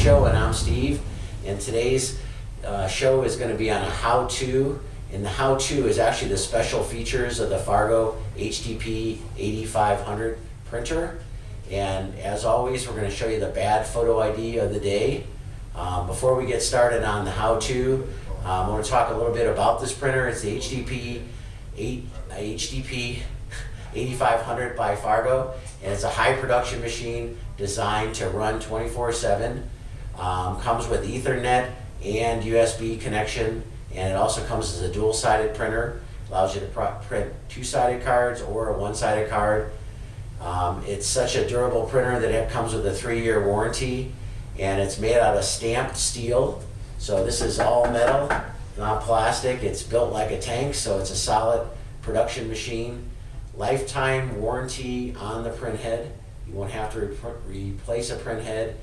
Show, and I'm Steve. And today's show is going to be on a how-to, and the how-to is actually the special features of the Fargo HDP 8500 printer. And as always, we're going to show you the bad photo ID of the day. Before we get started on the how-to, I want to talk a little bit about this printer. It's the HDP 8500 by Fargo, and it's a high production machine designed to run 24/7. Comes with Ethernet and USB connection, and it also comes as a dual-sided printer. Allows you to print two-sided cards or a one-sided card. It's such a durable printer that it comes with a 3-year warranty, and it's made out of stamped steel. So this is all metal, not plastic. It's built like a tank, so it's a solid production machine. Lifetime warranty on the print head. You won't have to replace a print head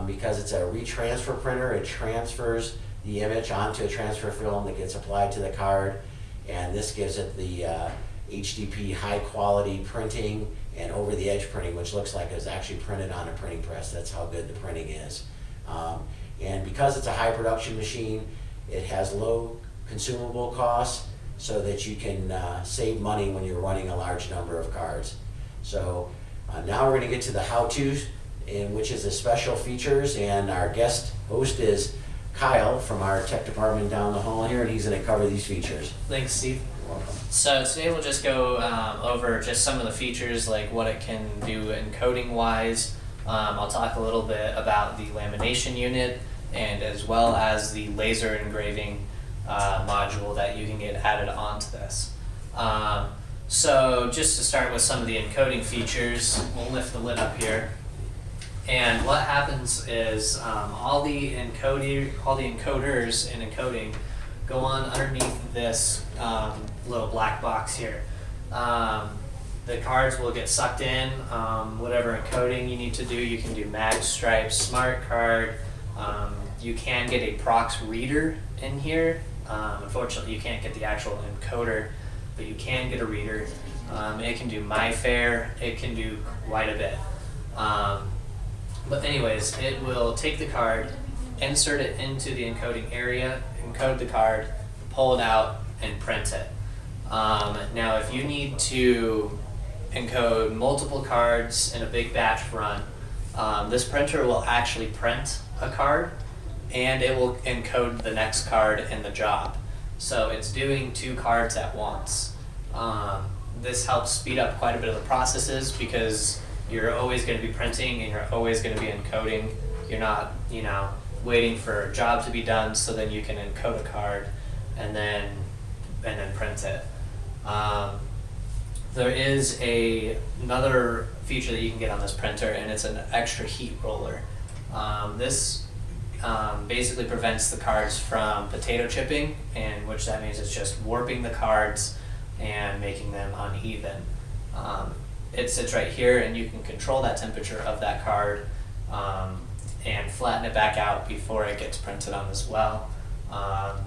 because it's a retransfer printer. It transfers the image onto a transfer film that gets applied to the card, and this gives it the HDP high quality printing and over the edge printing, which looks like it was actually printed on a printing press. That's how good the printing is. And because it's a high production machine, it has low consumable costs so that you can save money when you're running a large number of cards. So now we're going to get to the how-tos, which is the special features, and our guest host is Kyle from our tech department down the hall here, and he's going to cover these features. Thanks, Steve. You're welcome. So today we'll just go over just some of the features, like what it can do encoding wise. I'll talk a little bit about the lamination unit, and as well as the laser engraving module that you can get added onto this. So just to start with some of the encoding features, we'll lift the lid up here. And what happens is all the encoders in encoding go on underneath this little black box here. The cards will get sucked in, whatever encoding you need to do. You can do mag stripe, smart card. You can get a prox reader in here. Unfortunately, you can't get the actual encoder, but you can get a reader. It can do MyFair. It can do quite a bit. But anyways, it will take the card, insert it into the encoding area, encode the card, pull it out, and print it. Now, if you need to encode multiple cards in a big batch run, this printer will actually print a card, and it will encode the next card in the job. So it's doing 2 cards at once. This helps speed up quite a bit of the processes because you're always going to be printing and you're always going to be encoding. You're not, waiting for a job to be done so then you can encode a card and then print it. There is another feature that you can get on this printer, and it's an extra heat roller. This basically prevents the cards from potato chipping, and which that means it's just warping the cards and making them uneven. It sits right here, and you can control that temperature of that card and flatten it back out before it gets printed on as well.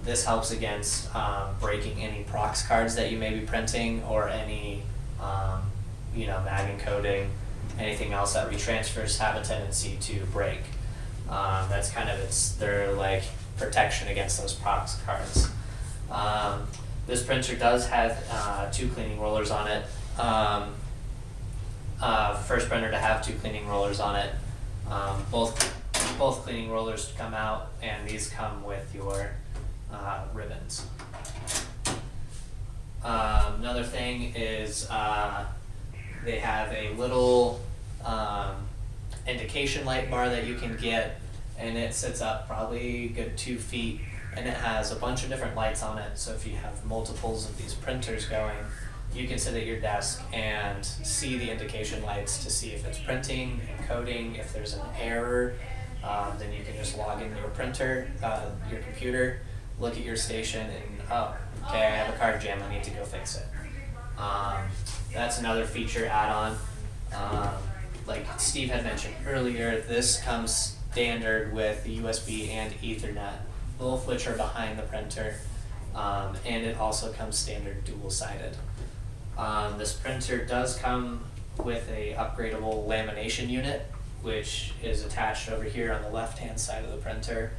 This helps against breaking any prox cards that you may be printing, or any mag encoding. Anything else that retransfers have a tendency to break. That's kind of their like protection against those prox cards. This printer does have 2 cleaning rollers on it. First printer to have 2 cleaning rollers on it. Both cleaning rollers come out, and these come with your ribbons. Another thing is they have a little indication light bar that you can get, and it sits up probably a good 2 feet, and it has a bunch of different lights on it. So if you have multiples of these printers going, you can sit at your desk and see the indication lights to see if it's printing, encoding. If there's an error, then you can just log into your printer, your computer, look at your station, and okay, I have a card jam, I need to go fix it. That's another feature add-on. Like Steve had mentioned earlier, this comes standard with USB and Ethernet, both which are behind the printer, and it also comes standard dual-sided. This printer does come with a upgradable lamination unit, which is attached over here on the left-hand side of the printer.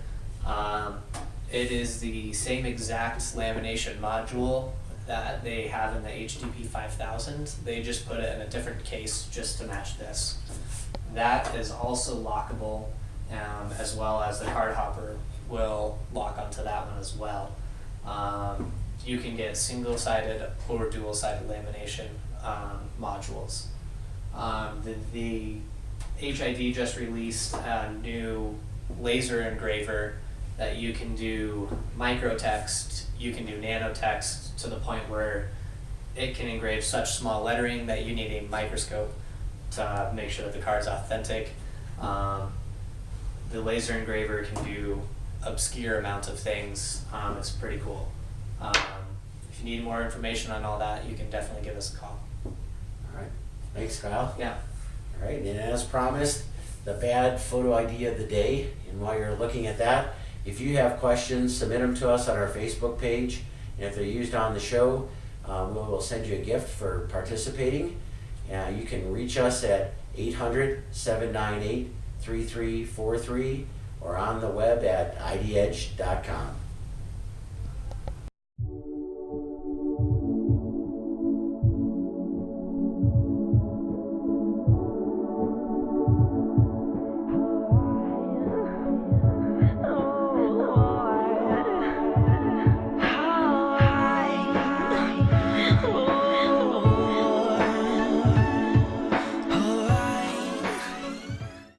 It is the same exact lamination module that they have in the HDP 5000. They just put it in a different case just to match this. That is also lockable, as well as the card hopper will lock onto that one as well. You can get single-sided or dual-sided lamination modules. The HID just released a new laser engraver that you can do microtext, you can do nanotext, to the point where it can engrave such small lettering that you need a microscope to make sure that the card's authentic. The laser engraver can do obscure amounts of things. It's pretty cool. If you need more information on all that, you can definitely give us a call. All right, thanks, Kyle. Yeah. All right, and as promised, the bad photo ID of the day. And while you're looking at that, if you have questions, submit them to us on our Facebook page. And if they're used on the show, we'll send you a gift for participating. You can reach us at 800-798-3343 or on the web at idedge.com.